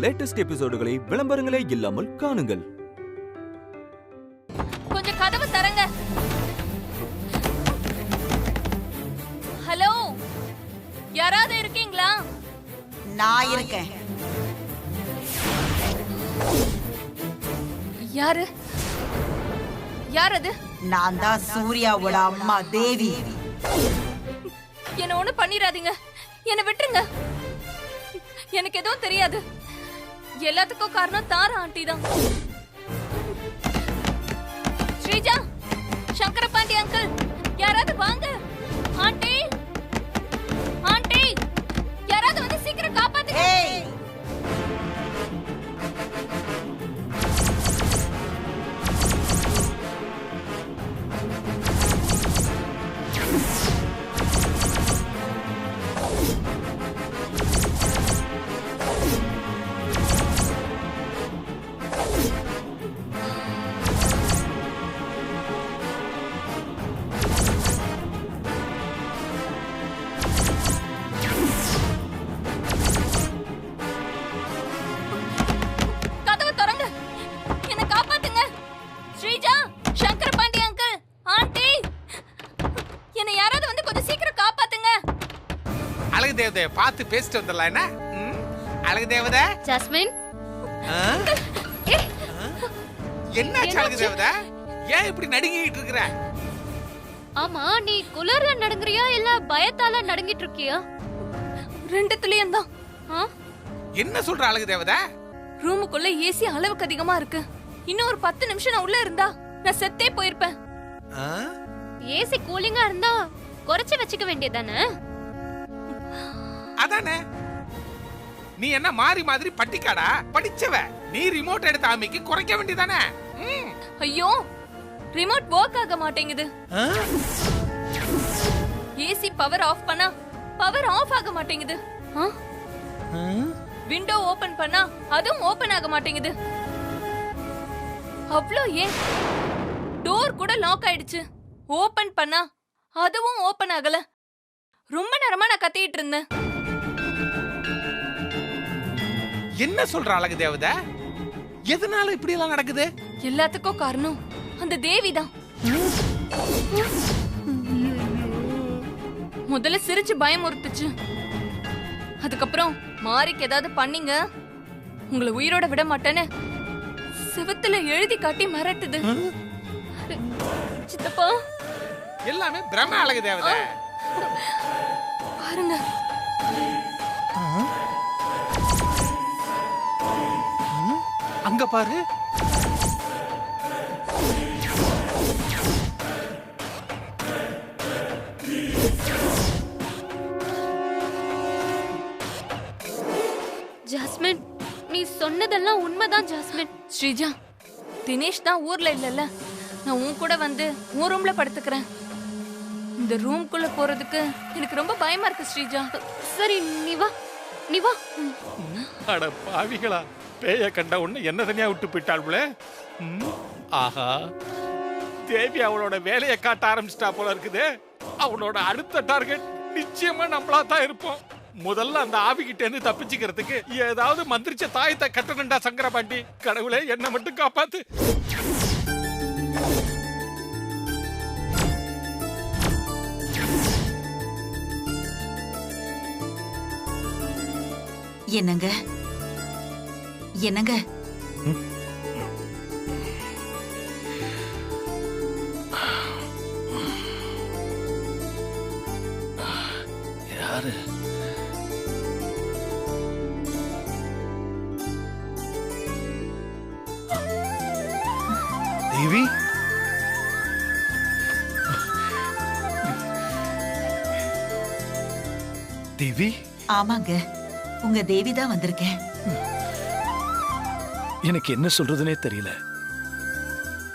Latest எபிசோடுகளை விளம்பரங்களே இல்லாமல் காணுங்கள். கொஞ்சம் கதவு தரங்க. ஹலோ, யாராவது இருக்கீங்களா? நான் இருக்கேன். யாரு? யார் அது? நான் தான் சூர்யாவோட அம்மா தேவி. என்ன ஒண்ணு பண்ணிராதீங்க, என்ன விட்டுருங்க. எனக்கு எதுவும் தெரியாது. எல்லாத்துக்கும் காரணம் தாரா ஆண்டி தான். ஸ்ரீஜா, சங்கரபாண்டி அங்கிள், யாராவது வாங்க. ஆண்டி, ஆண்டி, யாராவது வந்து சீக்கிரம் காப்பாத்துங்க. பார்த்து பேசிட்டு வந்துடலாம். என்ன அழகு தேவதை? ஜாஸ்மின், என்ன அழகு தேவதை? ஏன் இப்படி நடுங்கிட்டு இருக்கிற? ஆமா, நீ குளிர்ல நடுங்குறியா இல்ல பயத்தால நடுங்கிட்டு இருக்கியா? ரெண்டுத்துலயும் தான். என்ன சொல்ற அழகு தேவதை? ரூமுக்குள்ள ஏசி அளவுக்கு அதிகமா இருக்கு. இன்னும் ஒரு 10 நிமிஷம் நான் உள்ள இருந்தா நான் செத்தே போயிருப்பேன். ஏசி கூலிங்கா இருந்தா குறைச்சு வச்சுக்க வேண்டியதானே? அதானே. நீ என்ன மாறி மாதிரி பட்டிக்காடா? படிச்சவ நீ ரிமோட் எடுத்து ஆமிக்கு குறைக்க வேண்டியதானே? ஐயோ, ரிமோட் வர்க் ஆக மாட்டேங்குது. ஏசி பவர் ஆஃப் பண்ணா பவர் ஆஃப் ஆக மாட்டேங்குது. விண்டோ ஓபன் பண்ணா அதுவும் ஓபன் ஆக மாட்டேங்குது. அவ்ளோ ஏன், டோர் கூட லாக் ஆயிடுச்சு. ஓபன் பண்ணா அதுவும் ஓபன் ஆகல. ரொம்ப நேரமா நான் கத்திட்டு இருந்தேன். என்ன சொல்ற அழகு தேவதை? எதனால இப்படி எல்லாம் நடக்குது? எல்லாத்துக்கும் காரணம் அந்த தேவிதான். முதல்ல சிரிச்சு பயமுறுத்துச்சு. அதுக்கப்புறம் மாரிக்கு ஏதாவது பண்ணீங்க உங்களை உயிரோட விட மாட்டேன்னு சிவத்துல எழுதி காட்டி மிரட்டுது. சித்தப்பா, எல்லாமே பிரம்ம அழகு தேவதை. பாருங்க, அங்க பாரு. ஜாஸ்மின், நீ சொன்னதெல்லாம் உண்மைதான். ஜாஸ்மின், ஸ்ரீஜா, தினேஷ் தான் ஊர்ல இல்லல்ல. நான் உன் கூட வந்து உன் ரூம்ல படுத்துக்கிறேன். இந்த ரூம்குள்ள போறதுக்கு எனக்கு ரொம்ப பயமா இருக்கு ஸ்ரீஜா. சரி, நீ வா, நீ வா. அட பாவிகளா, பேய கண்ட உடனே என்ன தனியா விட்டு போயிட்டாள்களே. ஆஹா, தேவி அவளோட வேலையை காட்ட ஆரம்பிச்சிட்டா போல இருக்குது. அவளோட அடுத்த டார்கெட் நிச்சயமா நம்மளா தான் இருப்போம். முதல்ல அந்த ஆவிகிட்ட இருந்து தப்பிச்சுக்கிறதுக்கு ஏதாவது மந்திரிச்ச தாயத்தை கட்டணும்டா சங்கரபாண்டி. கடவுளே, என்ன மட்டும் காப்பாத்து. என்னங்க என்னங்க? யாரு? தேவி? தேவி? ஆமாங்க, உங்க தேவி தான் வந்திருக்கேன். எனக்கு என்ன சொல்றதுனே தெரியல.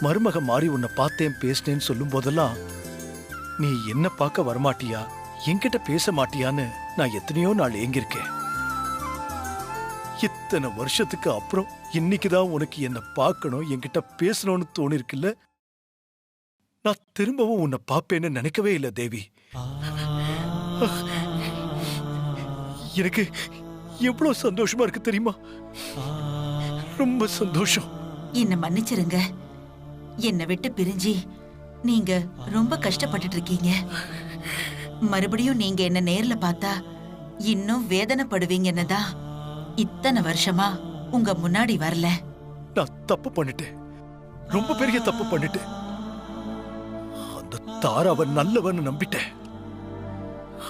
மருமக மாறி உன்னை பார்த்தேன் பேசினேன்னு சொல்லும் போதெல்லாம் நீ என்ன பார்க்க வரமாட்டியா, என்கிட்ட பேச மாட்டியான்னு நான் எத்தனையோ நாள் ஏங்கிருக்கேன். இத்தனை வருஷத்துக்கு அப்புறம் இன்னைக்குதான் உனக்கு என்ன பார்க்கணும், என்கிட்ட பேசணும்னு தோணிருக்குல்ல. நான் திரும்பவும் உன்னை பார்ப்பேன்னு நினைக்கவே இல்லை தேவி. எனக்கு எவ்வளவு சந்தோஷமா இருக்கு தெரியுமா? ரொம்ப சந்தோஷம். என்ன மன்னிச்சிருங்க. என்னை விட்டு பிரிஞ்சு நீங்க ரொம்ப கஷ்டப்பட்டுட்டு இருக்கீங்க. மறுபடியும் நீங்க என்ன நேர்ல பார்த்தா இன்னும் வேதனைப்படுவீங்கன்னு தான் இத்தனை வருஷமா உங்க முன்னாடி வரல. நான் தப்பு பண்ணிட்டேன், ரொம்ப பெரிய தப்பு பண்ணிட்டேன். அந்த தாராவை நல்லவன்னு நம்பிட்டேன்.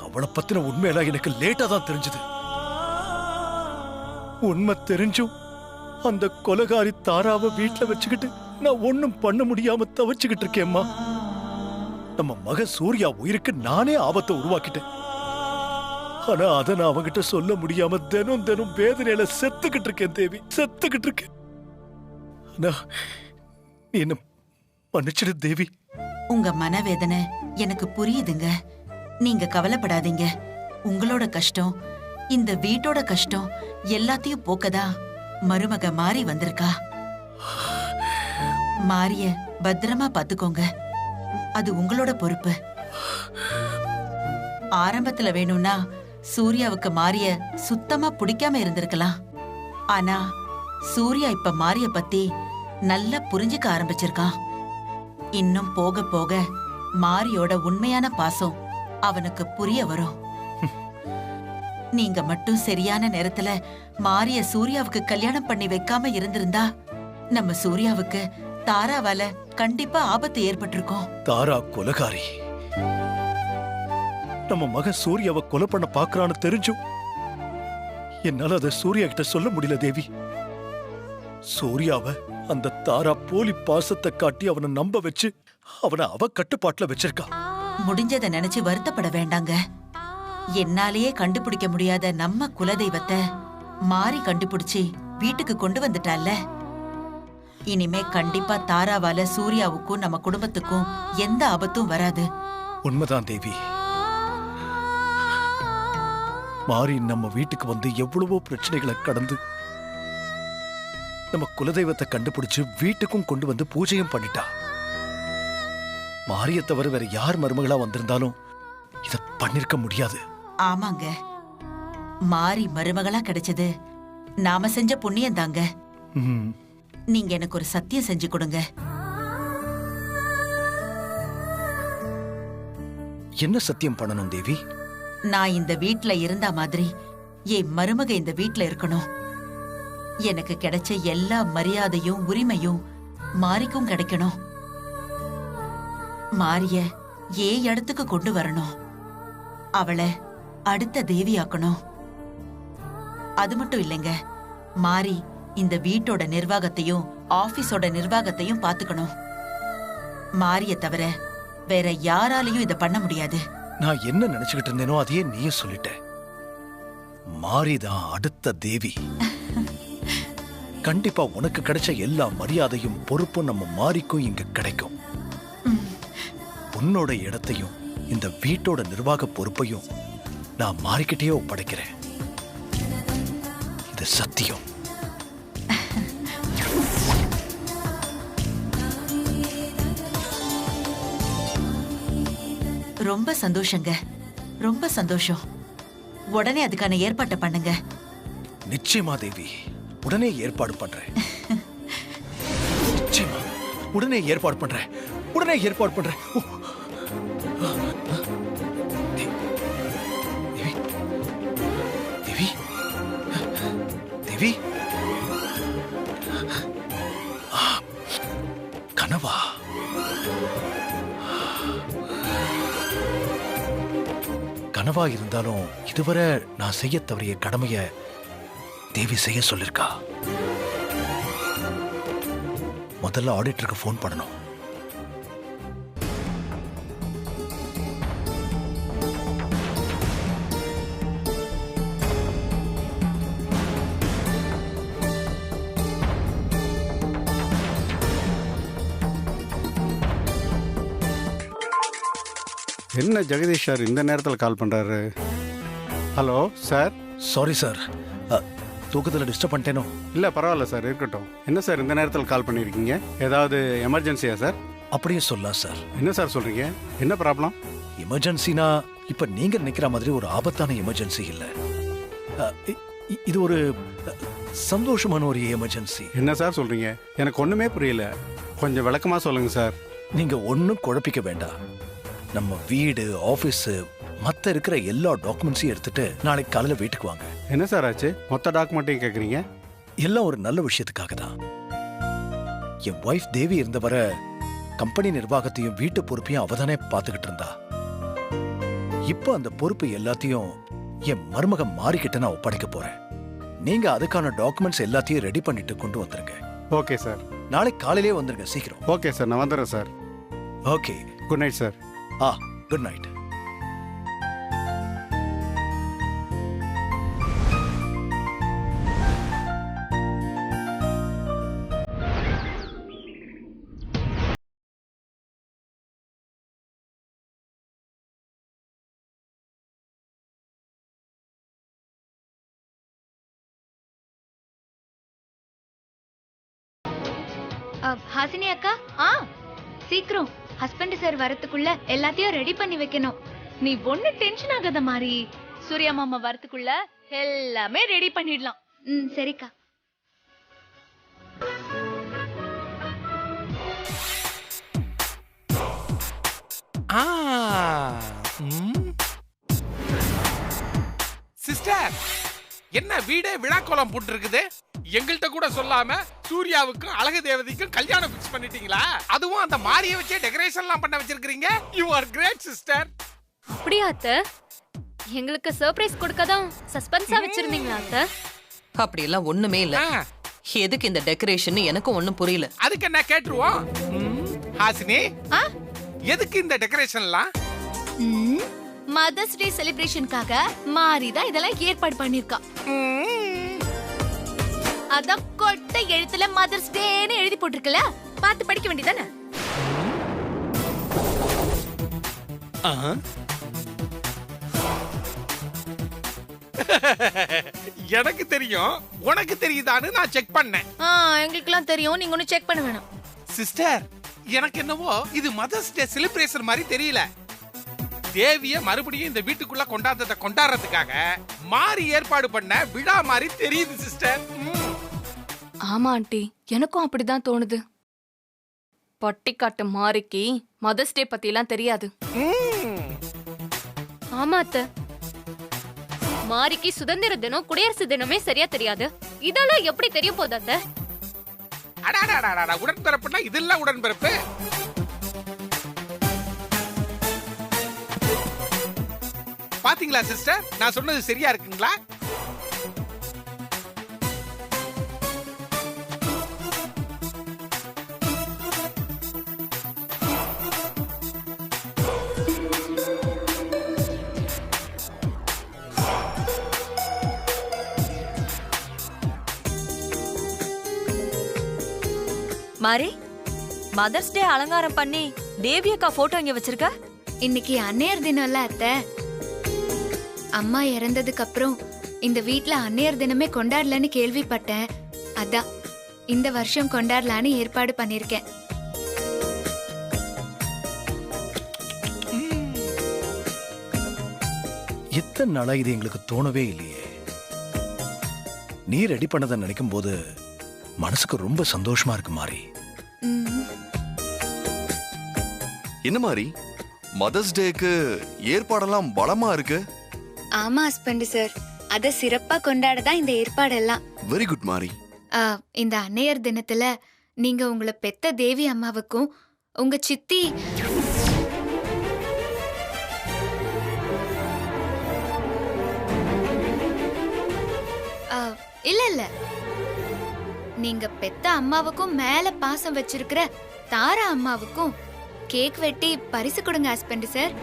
அவளை பத்தின உண்மையெல்லாம் எனக்கு லேட்டா தான் தெரிஞ்சது. உண்மை தெரிஞ்சும் அந்த கொலைகாரி தாராவை வீட்டுல வச்சுக்கிட்டு நான் ஒண்ணும் பண்ண முடியாம தவச்சுக்கிட்டு இருக்கேம்மா. நம்ம மக சூர்யா உயிருக்கு நானே ஆபத்தை உருவாக்கிட்டேன். ஆனா அதை நான் அவங்கிட்ட சொல்ல முடியாம தினம் தினம் வேதனையில செத்துக்கிட்டு இருக்கேன் தேவி, செத்துக்கிட்டு இருக்கேன். ஆனா நீ என்ன மன்னிச்சிடு தேவி. உங்க மனவேதனை எனக்கு புரியுதுங்க. நீங்க கவலைப்படாதீங்க. உங்களோட கஷ்டம், இந்த வீட்டோட கஷ்டம் எல்லாத்தையும் போக்கதா மருமக மாறி வந்திருக்கா. மாரிய பத்திரமா பாத்துக்கோங்க. அது உங்களோட பொறுப்பு. ஆரம்பத்துல வேணும்னா சூர்யாவுக்கு மாரிய சுத்தமா பிடிக்காம இருந்திருக்கலாம். ஆனா சூர்யா இப்ப மாரிய பத்தி நல்லா புரிஞ்சுக்க ஆரம்பிச்சிருக்கான். இன்னும் போக போக மாரியோட உண்மையான பாசம் அவனுக்கு புரிய வரும். நீங்க மட்டும் சரியான நேரத்துல மாரிய சூர்யாவுக்கு கல்யாணம் பண்ணி வைக்காம இருந்திருந்தா நம்ம சூர்யாவுக்கு தாராவால கண்டிப்பா ஆபத்து ஏற்பட்டிருக்கும். தாரா கொலைகாரி. நம்ம மக சூர்யாவை கொலை பண்ண பாக்குறான்னு தெரிஞ்சும் என்னால அதை சூர்யா கிட்ட சொல்ல முடியல தேவி. சூர்யாவை அந்த தாரா போலி பாசத்தை காட்டி அவனை நம்ப வச்சு அவனை அவ கட்டுப்பாட்டுல வச்சிருக்கா. முடிஞ்சதை நினைச்சு வருத்தப்பட வேண்டாங்க. என்னாலேயே கண்டுபிடிக்க முடியாத நம்ம குலதெய்வத்தை மாறி கண்டுபிடிச்சு வீட்டுக்கு கொண்டு வந்துட்டால. இனிமே கண்டிப்பா தாராவால சூர்யாவுக்கும் நம்ம குடும்பத்துக்கும் எந்த ஆபத்தும் வராது. உண்மைதான் தேவி. மாறி நம்ம வீட்டுக்கு வந்து எவ்வளவோ பிரச்சனைகளை கடந்து நம்ம குலதெய்வத்தை கண்டுபிடிச்சு வீட்டுக்கும் கொண்டு வந்து பூஜையும் பண்ணிட்டா. மாரிய தவிர வேற யார் மருமகளா வந்திருந்தாலும் இத பண்ணிருக்க முடியாது. ஆமாங்க, மாறி மருமகளா கிடைச்சது நாம செஞ்ச புண்ணியம் தாங்க. நீங்க எனக்கு ஒரு சத்தியம் செஞ்சு கொடுங்க. என்ன சத்தியம் பண்ணணும் தேவி? நான் இந்த வீட்ல இருந்த மாதிரி என் மருமக இந்த வீட்ல இருக்கணும். எனக்கு கிடைச்ச எல்லா மரியாதையும் உரிமையும் மாரிக்கும் கிடைக்கணும். மாரிய இடத்துக்கு கொண்டு வரணும். அவளை அடுத்த தேவியாக்கணும். அது மட்டும் இல்லைங்க, மாரி இந்த வீட்டோட நிர்வாகத்தையும் ஆபீஸோட நிர்வாகத்தையும் பாத்துக்கணும். மாரிய தவிர வேற யாராலையும் இத பண்ண முடியாது. நான் என்ன நினைச்சுக்கிட்டு இருந்தேனோ அதையே நீயே சொல்லிட்ட. மாரிதான் அடுத்த தேவி. கண்டிப்பா உனக்கு கிடைச்ச எல்லா மரியாதையும் பொறுப்பும் நம்ம மாரிக்கும் இங்க கிடைக்கும். உன்னோட இடத்தையும் இந்த வீட்டோட நிர்வாக பொறுப்பையும் நான் மாறிக்கிட்டே ஒப்படைக்கிறேன். இது சத்தியம். ரொம்ப சந்தோஷங்க, ரொம்ப சந்தோஷம். உடனே அதுக்கான ஏற்பாட்டை பண்ணுங்க. நிச்சயமா தேவி, உடனே ஏற்பாடு பண்றேன். நிச்சயமா உடனே ஏற்பாடு பண்றேன். உடனே ஏற்பாடு பண்றேன். தேவி, தேவி, கனவா? கனவா இருந்தாலும் இதுவரை நான் செய்ய தவறிய கடமைய தேவி செய்ய சொல்லிருக்கா. முதல்ல ஆடிட்டருக்கு ஃபோன் பண்ணணும். என்ன ஜெகதீஷ் சார் இந்த நேரத்தில் கால் பண்ணுறாரு? Hello sir. சாரி சார், தூக்கத்தில் டிஸ்டர்ப் பண்ணிட்டேனோ? இல்லை பரவாயில்ல சார், இருக்கட்டும். என்ன சார் இந்த நேரத்தில் கால் பண்ணியிருக்கீங்க? ஏதாவது எமர்ஜென்சியா சார்? அப்படியே சொல்லலாம் சார். என்ன சார் சொல்கிறீங்க? என்ன ப்ராப்ளம்? எமர்ஜென்சினா இப்போ நீங்கள் நினைக்கிற மாதிரி ஒரு ஆபத்தான எமர்ஜென்சி இல்லை. இது ஒரு சந்தோஷமான ஒரு எமர்ஜென்சி. என்ன சார் சொல்றீங்க? எனக்கு ஒண்ணுமே புரியல. கொஞ்சம் விளக்கமா சொல்லுங்க சார். நீங்க ஒன்னும் குழப்பிக்க வேண்டாம். நம்ம வீடு, ஆபீஸ், மத்த இருக்கிற எல்லா டாக்குமெண்ட்ஸையும் எடுத்துட்டு நாளைக்கு காலையில வீட்டுக்கு வாங்க. என்ன சார் ஆச்சு? மொத்த டாக்குமெண்ட்டையும் கேட்குறீங்க? எல்லாம் ஒரு நல்ல விஷயத்துக்காக தான். என் ஒய்ஃப் தேவி இருந்தவரை கம்பெனி நிர்வாகத்தையும் வீட்டு பொறுப்பையும் அவதானே பார்த்துக்கிட்டு இருந்தா. இப்போ அந்த பொறுப்பு எல்லாத்தையும் என் மருமகன் மாறிக்கிட்ட நான் ஒப்படைக்க போறேன். நீங்க அதுக்கான டாக்குமெண்ட்ஸ் எல்லாத்தையும் ரெடி பண்ணிட்டு கொண்டு வந்துருங்க. Okay sir. நாளைக்கு காலையிலே வந்துருங்க, சீக்கிரம். ஓகே சார், நான் வந்துடுறேன் sir. Okay, good night sir. Good night. Hasini அக்கா, சீக்கிரம் ஹஸ்பண்ட் சார் வரதுக்குள்ள எல்லாத்தையும் ரெடி பண்ணி வைக்கணும். நீ ஒண்ணு டென்ஷன் ஆகாத மாதிரி, சூர்யா மாமா வரதுக்குள்ள எல்லாமே ரெடி பண்ணிடலாம். சரிக்கா. சிஸ்டர், என்ன வீடே விழாக்கோலம் போட்டு இருக்குது? எங்கள்கிட்ட கூட சொல்லாம சூர்யாவுக்கும் அழகு தேவதைக்கும் கல்யாணம் பிக்ஸ் பண்ணிட்டீங்களா? அதுவும் அந்த மாரியை வச்சே டெக்கரேஷன்லாம் பண்ண வச்சிருக்கீங்க. You are great sister. அப்படியா அத்தை? எங்களுக்கு சர்ப்ரைஸ் கொடுக்க தான் சஸ்பென்ஸா வச்சிருந்தீங்களா அத்தை? அப்படியெல்லாம் ஒண்ணுமே இல்ல. எதுக்கு இந்த டெக்கரேஷன் எனக்கும் ஒண்ணும் புரியல. அதுக்கு என்ன கேட்டுருவோம். ஹாசினி, எதுக்கு இந்த டெக்கரேஷன்லாம்? மதர்ஸ் டே செலிப்ரேஷனுக்காக மாரி தான் இதெல்லாம் ஏற்பாடு பண்ணிருக்கா. அதான் கொட்டை எழுத்துல மதர்ஸ் டேன்னு எழுதி போட்டிருக்கல, பார்த்து படிக்க வேண்டியதானே? எனக்கு தெரியும், உனக்கு தெரியுதான்னு நான் செக் பண்ணேன். எங்களுக்கெல்லாம் தெரியும், நீங்க ஒன்னும் செக் பண்ண வேணாம். சிஸ்டர், எனக்கு என்னவோ இது மதர்ஸ் டே செலிப்ரேஷன் மாதிரி தெரியல. தேவிய மறுபடியும் இந்த வீட்டுக்குள்ள கொண்டாடுறதுக்காக மாறி ஏற்பாடு பண்ண விழா மாதிரி தெரியுது சிஸ்டர். ஆமா ஆண்டி, எனக்கும் அப்படிதான் தோணுது. பட்டிக்காட்டு மாரிக்கு மதர்ஸ் டே பத்தி எல்லாம் தெரியாது. ஆமா அத்தை, மாரிக்கு சுதந்திர தினம், குடியரசு தினமே சரியா தெரியாது. இதெல்லாம் எப்படி தெரிய போகுது அத்தை? உடன்பிறப்புனா இதெல்லாம் உடன்பிறப்பு. பாத்தீங்களா சிஸ்டர், நான் சொன்னது சரியா இருக்குங்களா? மாரி, மதர்ஸ் டே அலங்காரம் பண்ணி தேவி அக்கா போட்டோ இங்க வச்சிருக்க. இன்னைக்கு அன்னையர் தினம்ல அத்தை. அம்மா இறந்ததுக்கு அப்புறம் இந்த வீட்ல அன்னையர் தினமே கொண்டாடலன்னு கேள்விப்பட்டேன். அதான் இந்த வருஷம் கொண்டாடலான்னு ஏற்பாடு பண்ணிருக்கேன். எத்தனை நாளா இது எங்களுக்கு தோணவே இல்லையே. நீ ரெடி பண்ணதை நினைக்கும் போது மனசுக்கு ரொம்ப சந்தோஷமா இருக்கு மாறி. என்ன மாதிரி மதர்ஸ் டேக்கு ஏற்பாடெல்லாம் பலமா இருக்கு. ஆமா ஹஸ்பண்ட் சார், அத சிறப்பா கொண்டாடதான் இந்த ஏற்பாடெல்லாம். வெரி குட் மாரி. இந்த அன்னையர் தினத்துல நீங்க உங்களை பெத்த தேவி அம்மாவுக்கும் உங்க சித்தி இல்ல நீங்க பெத்த அம்மாவுக்கும் மேல பாசம் வச்சிருக்கிற தாரா அம்மாவுக்கும் கேக் வெட்டி பரிசு கொடுங்க ஹஸ்பண்ட் சார்.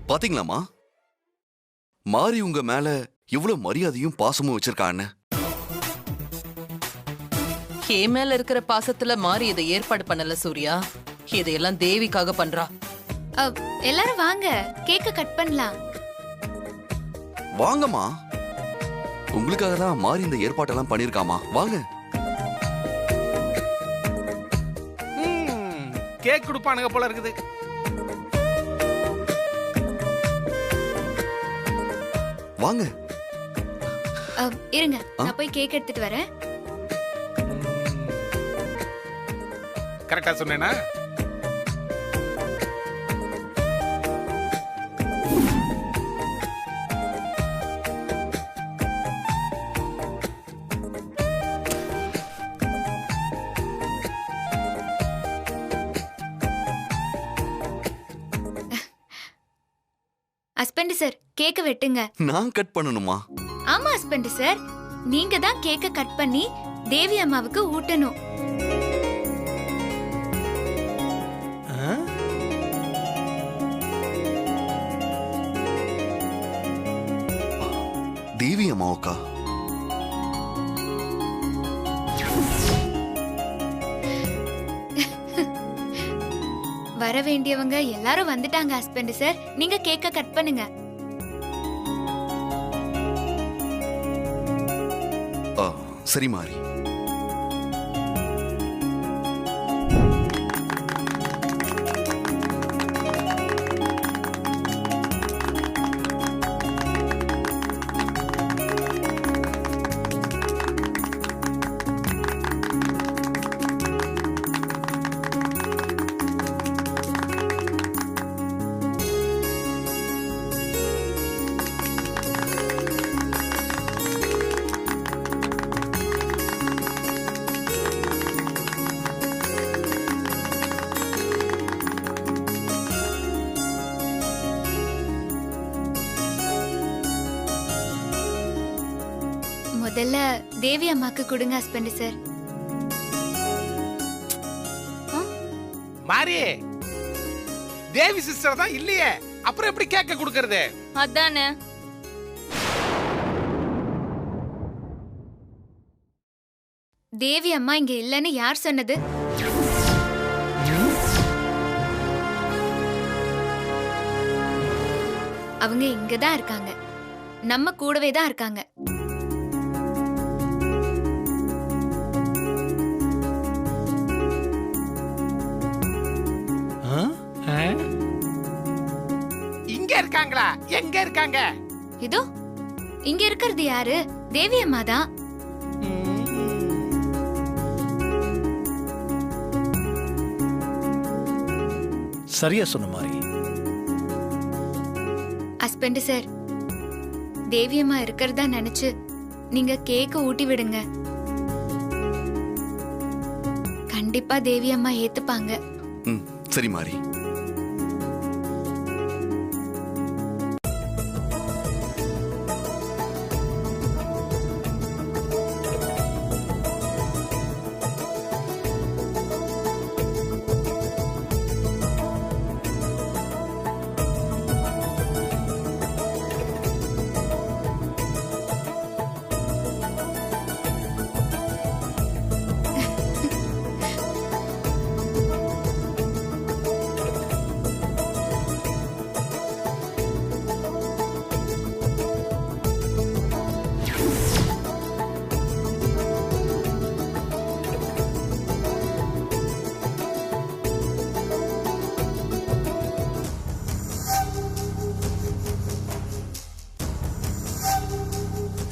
பாத்தீங்களாமா, மாரி உங்க மேல எவ்வளவு மரியாதையும் பாசமும் வச்சிருக்கான்னு. என் மேல இருக்கிற பாசத்துல மாறி இதை ஏற்பாடு பண்ணல சூர்யா. இதையெல்லாம் தேவிக்காக பண்றா. எல்லாரும் வாங்க, கேக்க கட் பண்ணலாம். வாங்கம்மா, உங்களுக்காக தான் மாறி இந்த ஏற்பாட்டெல்லாம் பண்ணிருக்காமா. வாங்க. கேக் கொடுப்பானுங்க போல இருக்குது. வாங்க. இருங்க, நான் போய் கேக் எடுத்துட்டு வரேன். கரெக்டா சொன்னேனா? ஹஸ்பண்ட் சார், கேக்க வெட்டுங்க. நான் கட் பண்ணணுமா? ஆமா ஹஸ்பண்ட் சார், நீங்க தான் கேக்க கட் பண்ணி தேவி அம்மாவுக்கு ஊட்டணும். தேவி அம்மாவுக்கா? வர வேண்டியவங்க எல்லாரும் வந்துட்டாங்க ஹஸ்பண்ட் சார், நீங்க கேக்க கட் பண்ணுங்க. சரி மாறி. முதல்ல தேவி அம்மாக்கு கொடுங்க ஹஸ்பண்ட் சார். மாறி, தேவி சிஸ்டர் தான் இல்லையே, அப்புறம் எப்படி கேக்க கொடுக்கறது? அதானே. தேவி அம்மா இங்க இல்லன்னு யார் சொன்னது? அவங்க இங்கதான் இருக்காங்க, நம்ம கூடவே தான் இருக்காங்க. இங்க இருக்காங்களா? எங்க இருக்காங்க? இதோ இங்க இருக்கிறது யாரு? தேவி அம்மா தான். சரியா சொன்ன மாதிரி. ஹஸ்பண்ட் சார், தேவி அம்மா இருக்கிறதா நினைச்சு நீங்க கேக்க ஊட்டி விடுங்க. கண்டிப்பா தேவி அம்மா ஏத்துப்பாங்க. சரி மாறி.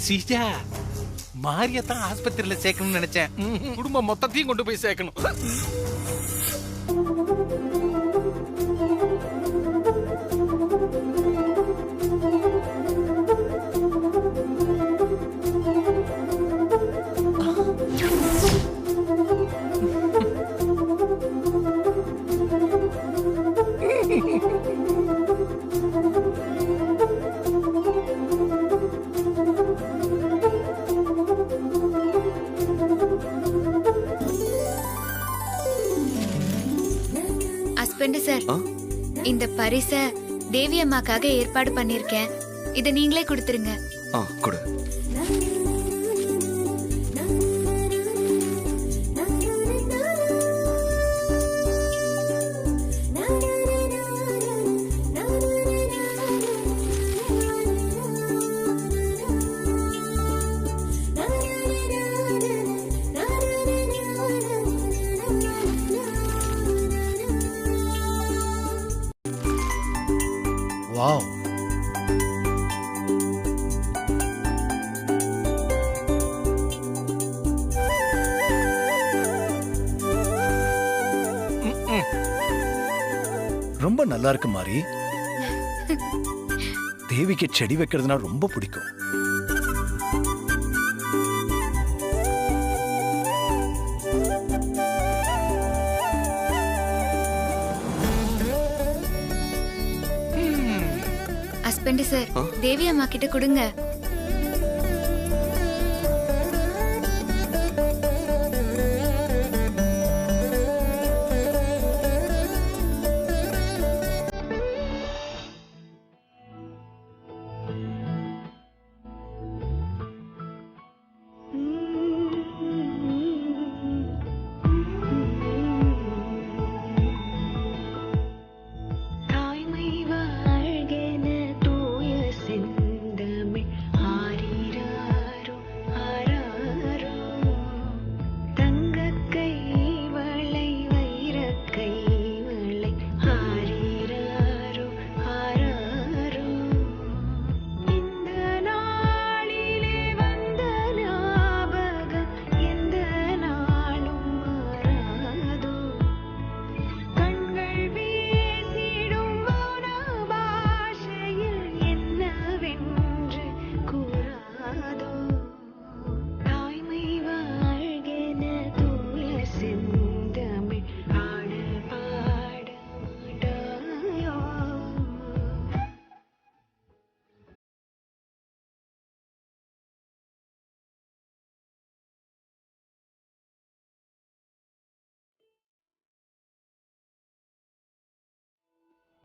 சீஜா, மாரியத்தான் ஆஸ்பத்திரியில சேர்க்கணும்னு நினைச்சேன். குடும்பம் மொத்தத்தையும் கொண்டு போய் சேர்க்கணும். சார், இந்த பரிச தேவி அம்மாக்காக ஏற்பாடு பண்ணிருக்கேன். இத நீங்களே கொடுத்துருங்க. கொடு. வாவ், நல்லா இருக்கு மாறி. தேவிக்கு செடி வைக்கிறதுனா ரொம்ப பிடிக்கும். ஹஸ்பண்ட் சார், தேவி அம்மா கிட்ட கொடுங்க.